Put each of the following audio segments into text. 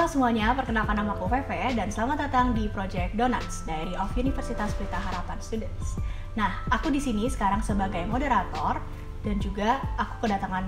semuanya, perkenalkan nama aku Feve dan selamat datang di Project Donuts, Diary of Universitas Pelita Harapan Students. Nah, aku di sini sekarang sebagai moderator dan juga aku kedatangan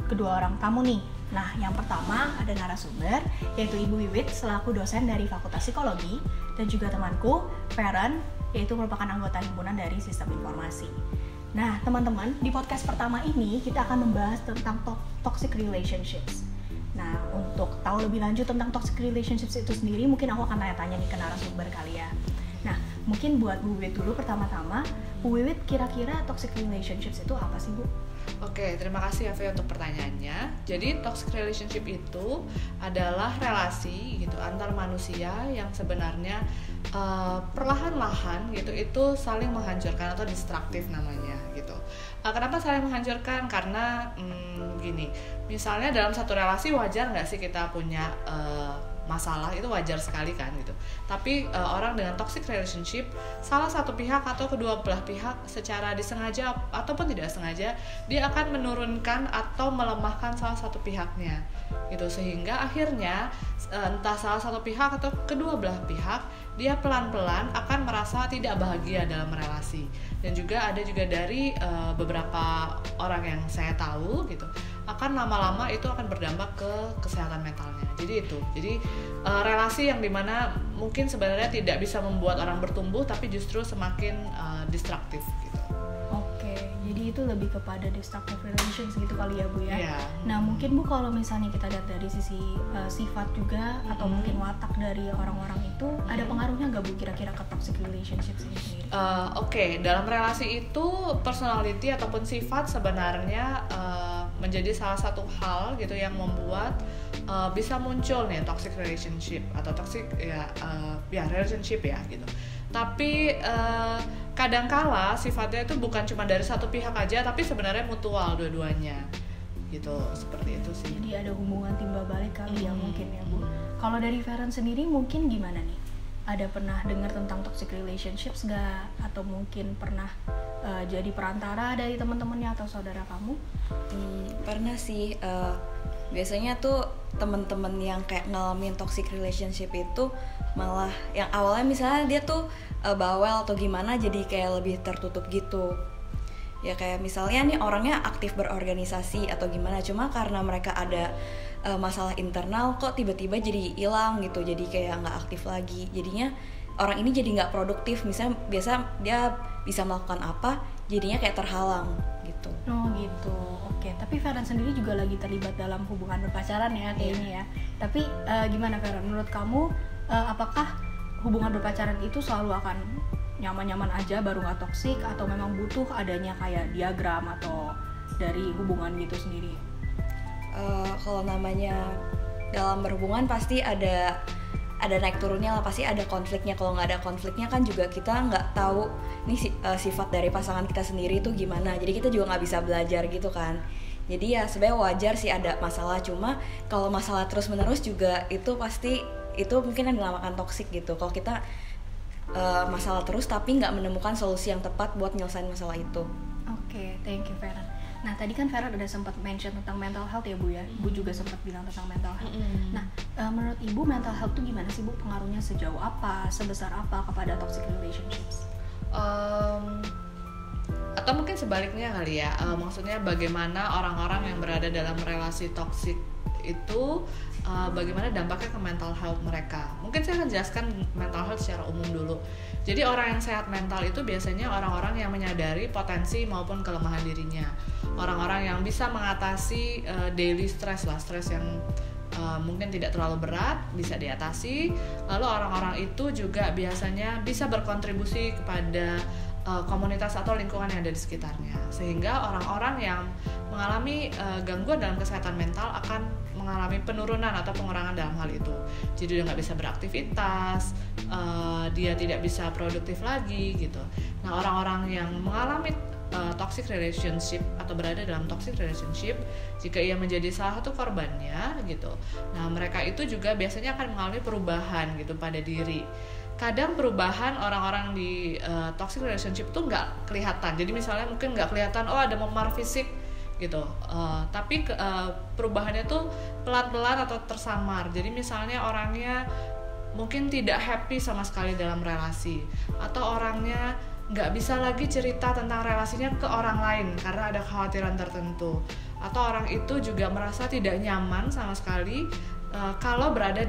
kedua orang tamu nih. Nah, yang pertama ada narasumber yaitu Ibu Wiwit selaku dosen dari Fakultas Psikologi dan juga temanku Feren yaitu merupakan anggota himpunan dari Sistem Informasi. Nah, teman-teman, di podcast pertama ini kita akan membahas tentang toxic relationships. Nah, untuk tahu lebih lanjut tentang toxic relationships itu sendiri, mungkin aku akan tanya-tanya nih ke narasumber kali ya. Nah, mungkin buat Bu Wiwit dulu pertama-tama, Bu Wiwit kira-kira toxic relationships itu apa sih, Bu? Oke, terima kasih Ave untuk pertanyaannya. Jadi toxic relationship itu adalah relasi gitu antar manusia yang sebenarnya perlahan-lahan gitu itu saling menghancurkan atau destruktif namanya gitu. Kenapa saling menghancurkan? Karena gini, misalnya dalam satu relasi wajar nggak sih kita punya masalah, itu wajar sekali kan gitu. Tapi orang dengan toxic relationship, salah satu pihak atau kedua belah pihak secara disengaja ataupun tidak sengaja dia akan menurunkan atau melemahkan salah satu pihaknya gitu, sehingga akhirnya entah salah satu pihak atau kedua belah pihak dia pelan-pelan akan merasa tidak bahagia dalam relasi. Dan juga ada juga dari beberapa orang yang saya tahu gitu, akan lama-lama itu akan berdampak ke kesehatan mentalnya. Jadi relasi yang dimana mungkin sebenarnya tidak bisa membuat orang bertumbuh, tapi justru semakin destruktif gitu. Oke, jadi itu lebih kepada destructive relations gitu kali ya, Bu ya. Yeah. Nah, mungkin Bu kalau misalnya kita lihat dari sisi sifat juga atau mungkin watak dari orang-orang itu, ada pengaruhnya nggak Bu kira-kira ke toxic relationships ini sendiri? Oke, dalam relasi itu personality ataupun sifat sebenarnya menjadi salah satu hal gitu yang membuat bisa muncul nih toxic relationship atau toxic relationship ya gitu. Tapi kadangkala sifatnya itu bukan cuma dari satu pihak aja, tapi sebenarnya mutual dua-duanya gitu, seperti itu sih. Jadi ada hubungan timbal balik kali ya mungkin ya Bu. Kalau dari Feren sendiri mungkin gimana nih? Ada pernah dengar tentang toxic relationships nggak? Atau mungkin pernah jadi perantara dari teman-temannya atau saudara kamu? Pernah sih. Biasanya tuh teman-teman yang kayak ngalamin toxic relationship itu malah yang awalnya misalnya dia tuh bawel atau gimana, jadi kayak lebih tertutup gitu. Ya kayak misalnya nih orangnya aktif berorganisasi atau gimana, cuma karena mereka ada masalah internal kok tiba-tiba jadi hilang gitu, jadi kayak nggak aktif lagi. Jadinya orang ini jadi nggak produktif. Misalnya biasa dia bisa melakukan apa, jadinya kayak terhalang gitu. Oh gitu, oke. Tapi Feren sendiri juga lagi terlibat dalam hubungan berpacaran ya kayaknya ya. Tapi gimana Feren, menurut kamu apakah hubungan berpacaran itu selalu akan nyaman-nyaman aja baru nggak toksik, atau memang butuh adanya kayak diagram atau dari hubungan gitu sendiri? Kalau namanya dalam berhubungan pasti ada naik turunnya lah, pasti ada konfliknya. Kalau nggak ada konfliknya kan juga kita nggak tahu nih sifat dari pasangan kita sendiri itu gimana, jadi kita juga nggak bisa belajar gitu kan. Jadi ya sebenarnya wajar sih ada masalah, cuma kalau masalah terus menerus juga itu pasti itu mungkin yang dinamakan toksik gitu. Kalau kita masalah terus tapi nggak menemukan solusi yang tepat buat nyelesain masalah itu. Oke, thank you Feren. Nah, tadi kan Feren udah sempat mention tentang mental health ya Bu ya. Bu juga sempat bilang tentang mental health. Nah, menurut Ibu mental health itu gimana sih Bu? Pengaruhnya sejauh apa, sebesar apa kepada toxic relationships? Atau mungkin sebaliknya kali ya, maksudnya bagaimana orang-orang yang berada dalam relasi toksik itu bagaimana dampaknya ke mental health mereka. Mungkin saya akan jelaskan mental health secara umum dulu. Jadi orang yang sehat mental itu biasanya orang-orang yang menyadari potensi maupun kelemahan dirinya. Orang-orang yang bisa mengatasi daily stress yang mungkin tidak terlalu berat, bisa diatasi. Lalu orang-orang itu juga biasanya bisa berkontribusi kepada komunitas atau lingkungan yang ada di sekitarnya, sehingga orang-orang yang mengalami gangguan dalam kesehatan mental akan mengalami penurunan atau pengurangan dalam hal itu. Jadi dia nggak bisa beraktivitas, dia tidak bisa produktif lagi gitu. Nah, orang-orang yang mengalami toxic relationship atau berada dalam toxic relationship, jika ia menjadi salah satu korbannya gitu, nah mereka itu juga biasanya akan mengalami perubahan gitu pada diri. Kadang perubahan orang-orang di toxic relationship tuh nggak kelihatan. Jadi misalnya mungkin nggak kelihatan, oh ada memar fisik gitu. Tapi perubahannya tuh pelan-pelan atau tersamar. Jadi misalnya orangnya mungkin tidak happy sama sekali dalam relasi, atau orangnya nggak bisa lagi cerita tentang relasinya ke orang lain karena ada kekhawatiran tertentu, atau orang itu juga merasa tidak nyaman sama sekali kalau berada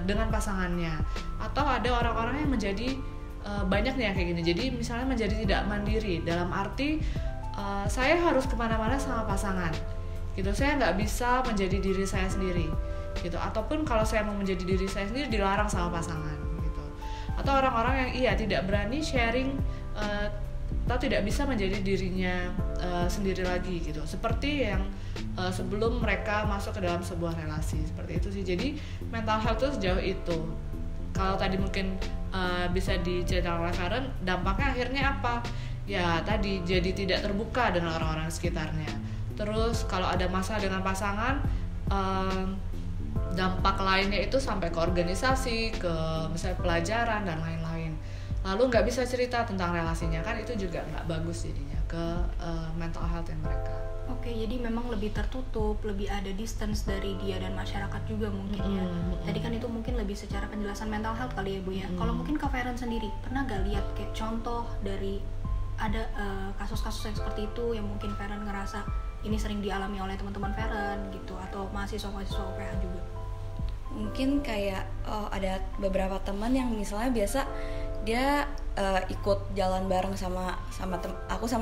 dengan pasangannya, atau ada orang-orang yang menjadi banyak nih yang kayak gini. Jadi misalnya menjadi tidak mandiri dalam arti saya harus kemana-mana sama pasangan gitu, saya nggak bisa menjadi diri saya sendiri gitu, ataupun kalau saya mau menjadi diri saya sendiri dilarang sama pasangan gitu. Atau orang-orang yang tidak berani sharing atau tidak bisa menjadi dirinya sendiri lagi gitu, seperti yang sebelum mereka masuk ke dalam sebuah relasi, seperti itu sih. Jadi mental health itu sejauh itu. Kalau tadi mungkin bisa diceritakan oleh Karen, dampaknya akhirnya apa? Ya tadi jadi tidak terbuka dengan orang-orang sekitarnya. Terus kalau ada masalah dengan pasangan, dampak lainnya itu sampai ke organisasi, ke misalnya pelajaran dan lain-lain. Lalu nggak bisa cerita tentang relasinya, kan itu juga nggak bagus jadinya ke mental health yang mereka. Oke, jadi memang lebih tertutup, lebih ada distance dari dia dan masyarakat juga mungkin ya. Tadi kan itu mungkin lebih secara penjelasan mental health kali ya Bu ya. Kalau mungkin Kak Feren sendiri, pernah gak lihat kayak contoh dari ada kasus-kasus yang seperti itu yang mungkin Feren ngerasa ini sering dialami oleh teman-teman Feren gitu, atau mahasiswa-mahasiswa UPH juga? Mungkin kayak ada beberapa teman yang misalnya biasa dia ikut jalan bareng sama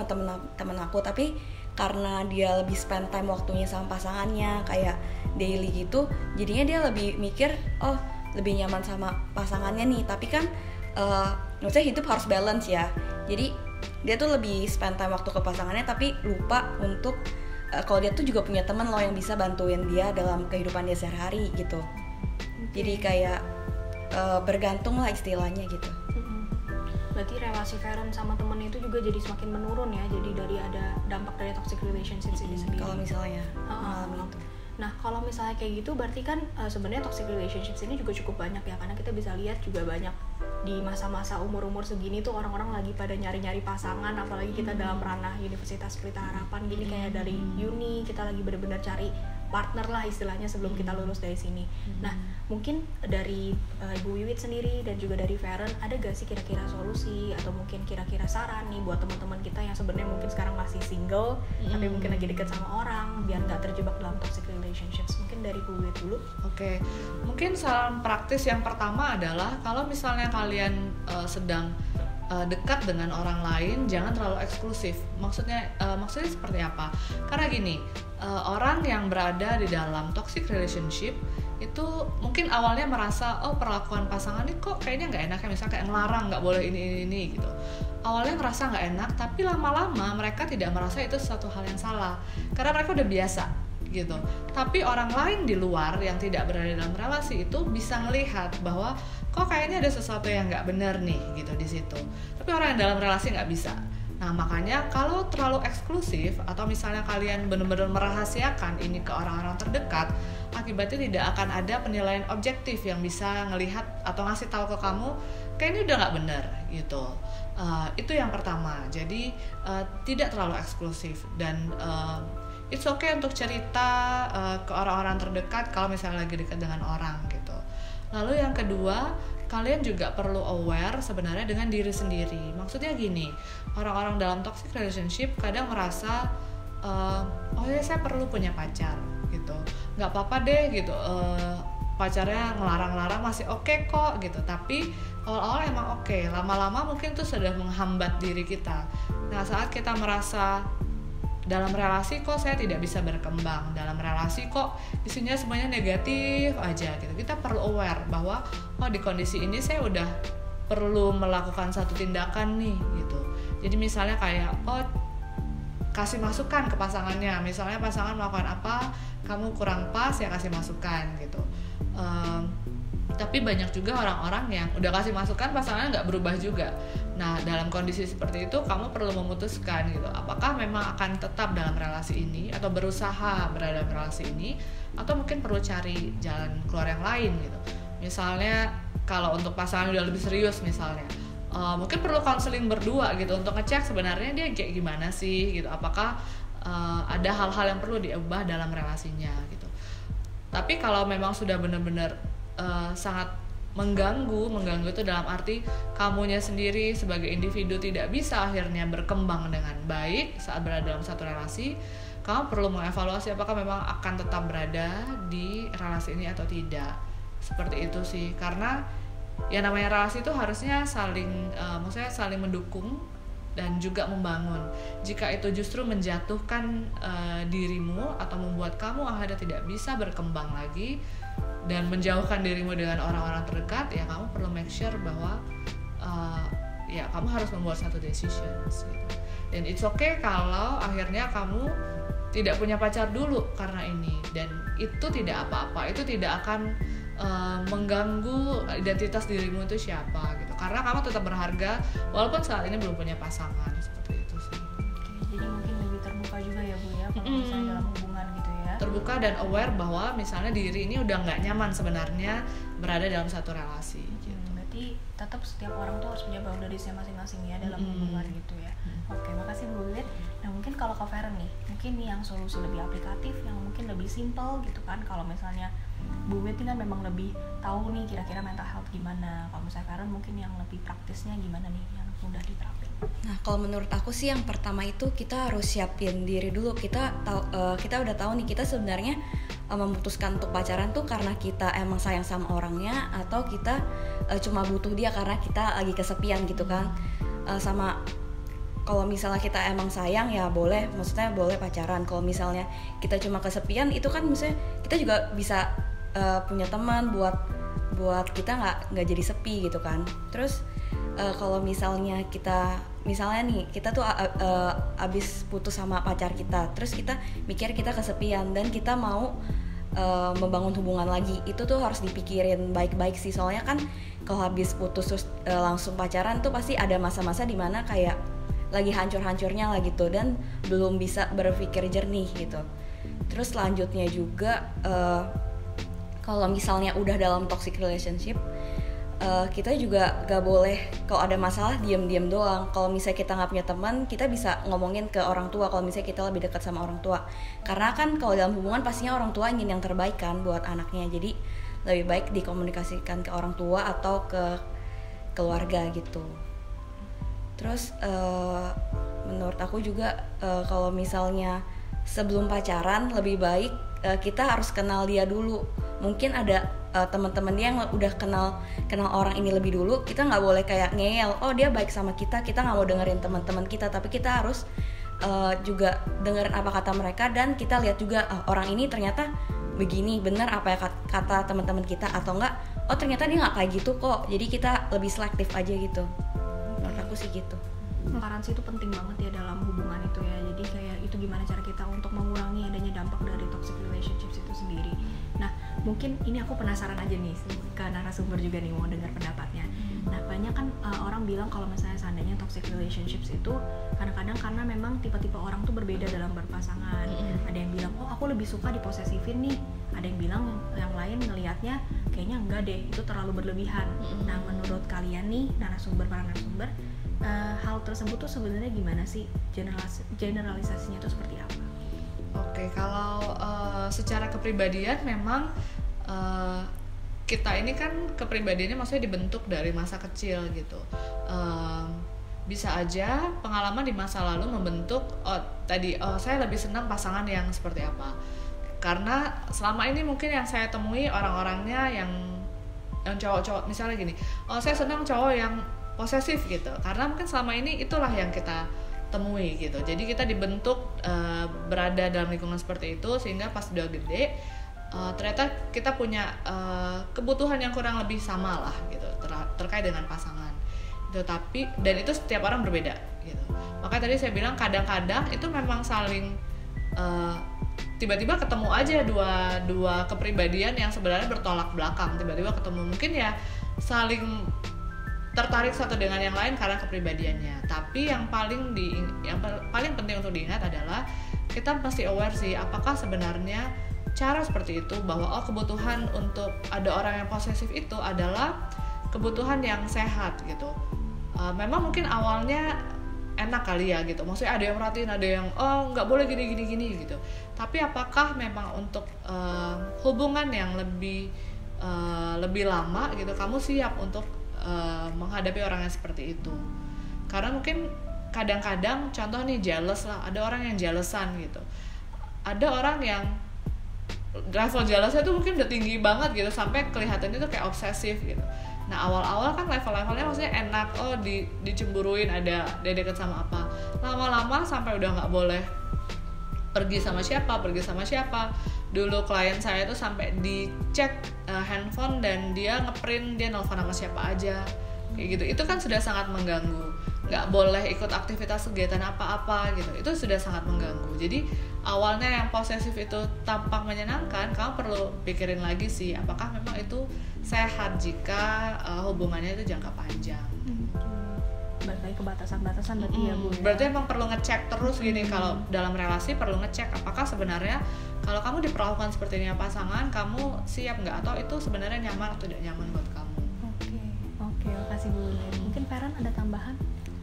temen aku, tapi karena dia lebih spend time waktunya sama pasangannya kayak daily gitu, jadinya dia lebih mikir lebih nyaman sama pasangannya nih. Tapi kan maksudnya hidup harus balance ya, jadi dia tuh lebih spend time waktu ke pasangannya tapi lupa untuk kalau dia tuh juga punya teman loh yang bisa bantuin dia dalam kehidupan dia sehari-hari gitu. Jadi kayak bergantung lah istilahnya gitu. Berarti relasi Feren sama temen itu juga jadi semakin menurun ya, jadi dari ada dampak dari toxic relationships ini sendiri. Kalau misalnya mengalami itu. Nah kalau misalnya kayak gitu berarti kan sebenarnya toxic relationships ini juga cukup banyak ya, karena kita bisa lihat juga banyak di masa-masa umur-umur segini tuh orang-orang lagi pada nyari-nyari pasangan, apalagi kita dalam ranah Universitas Pelita Harapan gini, kayak dari uni kita lagi benar-benar cari partner lah istilahnya sebelum kita lulus dari sini. Nah mungkin dari Ibu Wiwit sendiri dan juga dari Feren, ada gak sih kira-kira solusi atau mungkin kira-kira saran nih buat teman-teman kita yang sebenarnya mungkin sekarang masih single tapi mungkin lagi deket sama orang biar gak terjebak dalam toxic relationships? Mungkin dari Bu Wiwit dulu. Oke, mungkin saran praktis yang pertama adalah kalau misalnya kalian sedang dekat dengan orang lain, jangan terlalu eksklusif. Maksudnya seperti apa? Karena gini, orang yang berada di dalam toxic relationship itu mungkin awalnya merasa perlakuan pasangan ini kok kayaknya nggak enak ya, misalnya kayak ngelarang nggak boleh ini gitu. Awalnya ngerasa nggak enak, tapi lama-lama mereka tidak merasa itu sesuatu hal yang salah karena mereka udah biasa gitu. Tapi orang lain di luar yang tidak berada dalam relasi itu bisa melihat bahwa kok kayaknya ada sesuatu yang nggak benar nih gitu di situ. Tapi orang yang dalam relasi nggak bisa. Nah makanya kalau terlalu eksklusif atau misalnya kalian benar-benar merahasiakan ini ke orang-orang terdekat, akibatnya tidak akan ada penilaian objektif yang bisa ngelihat atau ngasih tahu ke kamu kayaknya udah nggak benar gitu. Itu yang pertama. Jadi tidak terlalu eksklusif dan it's okay untuk cerita ke orang-orang terdekat kalau misalnya lagi dekat dengan orang gitu. Lalu yang kedua, kalian juga perlu aware sebenarnya dengan diri sendiri. Maksudnya gini, orang-orang dalam toxic relationship kadang merasa saya perlu punya pacar gitu, nggak apa-apa deh gitu, pacarnya ngelarang-larang masih oke kok gitu. Tapi awal-awal emang oke, lama-lama mungkin tuh sudah menghambat diri kita. Nah saat kita merasa dalam relasi kok saya tidak bisa berkembang, dalam relasi kok isinya semuanya negatif aja gitu, kita perlu aware bahwa di kondisi ini saya udah perlu melakukan satu tindakan nih gitu. Jadi misalnya kayak kasih masukan ke pasangannya, misalnya pasangan melakukan apa kamu kurang pas ya kasih masukan gitu. Tapi banyak juga orang-orang yang udah kasih masukan pasangannya nggak berubah juga. Nah dalam kondisi seperti itu kamu perlu memutuskan gitu, apakah memang akan tetap dalam relasi ini atau berusaha berada dalam relasi ini, atau mungkin perlu cari jalan keluar yang lain gitu. Misalnya kalau untuk pasangan udah lebih serius misalnya, mungkin perlu counseling berdua gitu untuk ngecek sebenarnya dia kayak gimana sih gitu, apakah ada hal-hal yang perlu diubah dalam relasinya gitu. Tapi kalau memang sudah benar-benar sangat mengganggu itu dalam arti kamunya sendiri sebagai individu tidak bisa akhirnya berkembang dengan baik saat berada dalam satu relasi, kamu perlu mengevaluasi apakah memang akan tetap berada di relasi ini atau tidak. Seperti itu sih, karena ya namanya relasi itu harusnya maksudnya saling mendukung dan juga membangun. Jika itu justru menjatuhkan dirimu atau membuat kamu akhirnya tidak bisa berkembang lagi dan menjauhkan dirimu dengan orang-orang terdekat, ya kamu perlu make sure bahwa ya kamu harus membuat satu decisions gitu. Dan it's okay kalau akhirnya kamu tidak punya pacar dulu karena ini, dan itu tidak apa-apa, itu tidak akan mengganggu identitas dirimu itu siapa gitu, karena kamu tetap berharga walaupun saat ini belum punya pasangan. Seperti itu sih. Jadi mungkin lebih terbuka juga ya Bu ya kalau misalnya dalam hubungan gitu ya, terbuka dan aware bahwa misalnya diri ini udah nggak nyaman sebenarnya berada dalam satu relasi gitu. Berarti tetap setiap orang tuh harus punya boundariesnya masing-masing ya dalam hubungan gitu ya. Oke, makasih Bu Wiwit. Nah mungkin kalau Kak Feren nih, mungkin nih yang solusi lebih aplikatif, yang mungkin lebih simple gitu kan. Kalau misalnya Bu Wiwit kan memang lebih tahu nih kira-kira mental health gimana. Kalau misalnya Feren mungkin yang lebih praktisnya gimana nih, yang mudah diterapin. Nah, kalau menurut aku sih yang pertama itu kita harus siapin diri dulu. Kita udah tahu nih kita sebenarnya memutuskan untuk pacaran tuh karena kita emang sayang sama orangnya, atau kita cuma butuh dia karena kita lagi kesepian gitu kan. Sama kalau misalnya kita emang sayang ya boleh, maksudnya boleh pacaran. Kalau misalnya kita cuma kesepian, itu kan maksudnya kita juga bisa punya teman buat kita nggak jadi sepi gitu kan. Terus kalau misalnya nih kita tuh abis putus sama pacar kita, terus kita mikir kita kesepian dan kita mau membangun hubungan lagi, itu tuh harus dipikirin baik-baik sih. Soalnya kan kalau habis putus terus langsung pacaran tuh pasti ada masa-masa dimana kayak lagi hancur-hancurnya lah gitu, dan belum bisa berpikir jernih gitu. Terus selanjutnya juga kalau misalnya udah dalam toxic relationship, kita juga gak boleh kalau ada masalah diam-diam doang. Kalau misalnya kita nggak punya teman, kita bisa ngomongin ke orang tua kalau misalnya kita lebih dekat sama orang tua, karena kan kalau dalam hubungan pastinya orang tua ingin yang terbaik kan buat anaknya. Jadi lebih baik dikomunikasikan ke orang tua atau ke keluarga gitu. Terus menurut aku juga kalau misalnya sebelum pacaran lebih baik kita harus kenal dia dulu. Mungkin ada teman-teman dia yang udah kenal orang ini lebih dulu. Kita nggak boleh kayak ngeyel, oh dia baik sama kita nggak mau dengerin teman-teman kita, tapi kita harus juga dengerin apa kata mereka, dan kita lihat juga orang ini ternyata begini, bener apa ya kata teman-teman kita, atau enggak, oh ternyata dia nggak kayak gitu kok. Jadi kita lebih selektif aja gitu. Menurut aku sih gitu. Toleransi itu penting banget ya dalam hubungan itu ya. Jadi kayak itu gimana cara kita untuk mengurangi adanya dampak dari toxic relationships itu sendiri. Nah mungkin ini aku penasaran aja nih ke narasumber juga nih, mau dengar pendapatnya. Nah banyak kan orang bilang kalau misalnya seandainya toxic relationships itu kadang-kadang karena memang tipe-tipe orang tuh berbeda dalam berpasangan. Ada yang bilang oh aku lebih suka diposesifin nih, ada yang bilang yang lain ngelihatnya kayaknya enggak deh, itu terlalu berlebihan. Nah menurut kalian nih para narasumber, hal tersebut tuh sebenarnya gimana sih, generalisasinya tuh seperti apa? Oke, kalau secara kepribadian memang kita ini kan kepribadiannya maksudnya dibentuk dari masa kecil gitu. Bisa aja pengalaman di masa lalu membentuk saya lebih senang pasangan yang seperti apa, karena selama ini mungkin yang saya temui orang-orangnya yang cowok-cowok misalnya gini, saya senang cowok yang posesif gitu, karena mungkin selama ini itulah yang kita temui gitu. Jadi kita dibentuk berada dalam lingkungan seperti itu, sehingga pas udah gede ternyata kita punya kebutuhan yang kurang lebih sama lah gitu terkait dengan pasangan gitu. Tapi dan itu setiap orang berbeda gitu. Makanya tadi saya bilang kadang-kadang itu memang saling tiba-tiba ketemu aja dua kepribadian yang sebenarnya bertolak belakang, tiba-tiba ketemu, mungkin ya saling tertarik satu dengan yang lain karena kepribadiannya. Tapi yang paling penting untuk diingat adalah kita pasti aware sih apakah sebenarnya cara seperti itu, bahwa kebutuhan untuk ada orang yang posesif itu adalah kebutuhan yang sehat gitu. Memang mungkin awalnya enak kali ya gitu, maksudnya ada yang merhatiin, ada yang oh nggak boleh gini gitu. Tapi apakah memang untuk hubungan yang lebih lama gitu kamu siap untuk menghadapi orang yang seperti itu? Karena mungkin kadang-kadang contoh nih jealous lah, ada orang yang jealousan gitu, ada orang yang level jealousnya tuh mungkin udah tinggi banget gitu sampai kelihatannya tuh kayak obsesif gitu. Nah awal-awal kan level-levelnya maksudnya enak, oh dicemburuin, ada dia deket sama apa, lama-lama sampai udah nggak boleh pergi sama siapa. Dulu klien saya tuh sampai dicek handphone dan dia ngeprint dia nelfon sama siapa aja kayak gitu. Itu kan sudah sangat mengganggu, nggak boleh ikut aktivitas kegiatan apa-apa gitu, itu sudah sangat mengganggu. Jadi awalnya yang posesif itu tampak menyenangkan, kamu perlu pikirin lagi sih apakah memang itu sehat jika hubungannya itu jangka panjang. Balik lagi ke batasan-batasan berarti ya Bu ya? Berarti emang perlu ngecek terus gini, kalau dalam relasi perlu ngecek apakah sebenarnya kalau kamu diperlakukan seperti ini pasangan, kamu siap nggak, atau itu sebenarnya nyaman atau tidak nyaman buat kamu. Oke, makasih Bu Leni. Mungkin Feren ada tambahan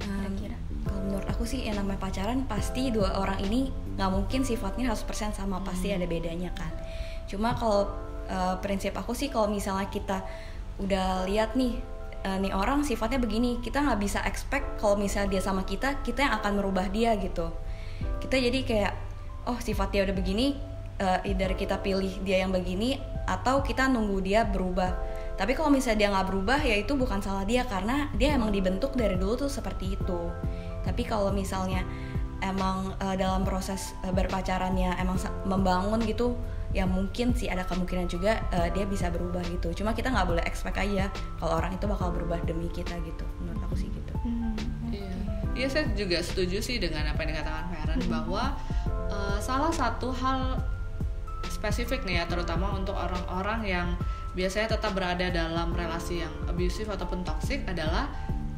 kira-kira? Kalau menurut aku sih yang namanya pacaran pasti dua orang ini nggak mungkin sifatnya 100% sama, pasti ada bedanya kan. Cuma kalau prinsip aku sih kalau misalnya kita udah lihat nih orang sifatnya begini, kita nggak bisa expect kalau misalnya dia sama kita yang akan merubah dia gitu. Kita jadi kayak oh sifat dia udah begini, either kita pilih dia yang begini atau kita nunggu dia berubah. Tapi kalau misalnya dia nggak berubah ya itu bukan salah dia, karena dia emang dibentuk dari dulu tuh seperti itu. Tapi kalau misalnya emang dalam proses berpacarannya emang membangun gitu, ya mungkin sih ada kemungkinan juga dia bisa berubah gitu. Cuma kita nggak boleh expect aja kalau orang itu bakal berubah demi kita gitu. Menurut aku sih gitu. Iya, saya juga setuju sih dengan apa yang dikatakan Feren, bahwa salah satu hal spesifik nih ya, terutama untuk orang-orang yang biasanya tetap berada dalam relasi yang abusive ataupun toxic, adalah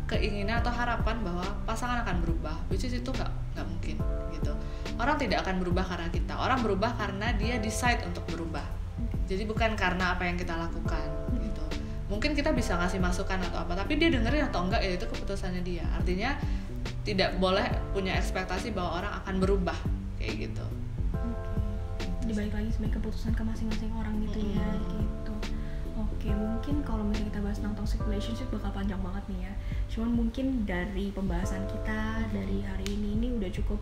keinginan atau harapan bahwa pasangan akan berubah, which is itu nggak mungkin gitu. Orang tidak akan berubah karena kita, orang berubah karena dia decide untuk berubah. Jadi bukan karena apa yang kita lakukan gitu. Mungkin kita bisa ngasih masukan atau apa, tapi dia dengerin atau enggak ya itu keputusannya dia. Artinya tidak boleh punya ekspektasi bahwa orang akan berubah kayak gitu. Dibalik lagi sebagai keputusan ke masing-masing orang gitu ya gitu. Oke, mungkin kalau misalnya kita bahas tentang toxic relationship bakal panjang banget nih ya. Cuman mungkin dari pembahasan kita dari hari ini udah cukup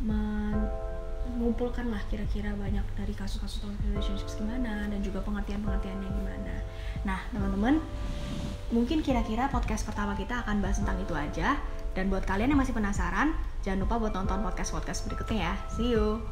mengumpulkan lah kira-kira banyak dari kasus-kasus toxic relationships gimana dan juga pengertian-pengertiannya gimana. Nah teman-teman, mungkin kira-kira podcast pertama kita akan bahas tentang itu aja. Dan buat kalian yang masih penasaran, jangan lupa buat nonton podcast berikutnya ya. See you!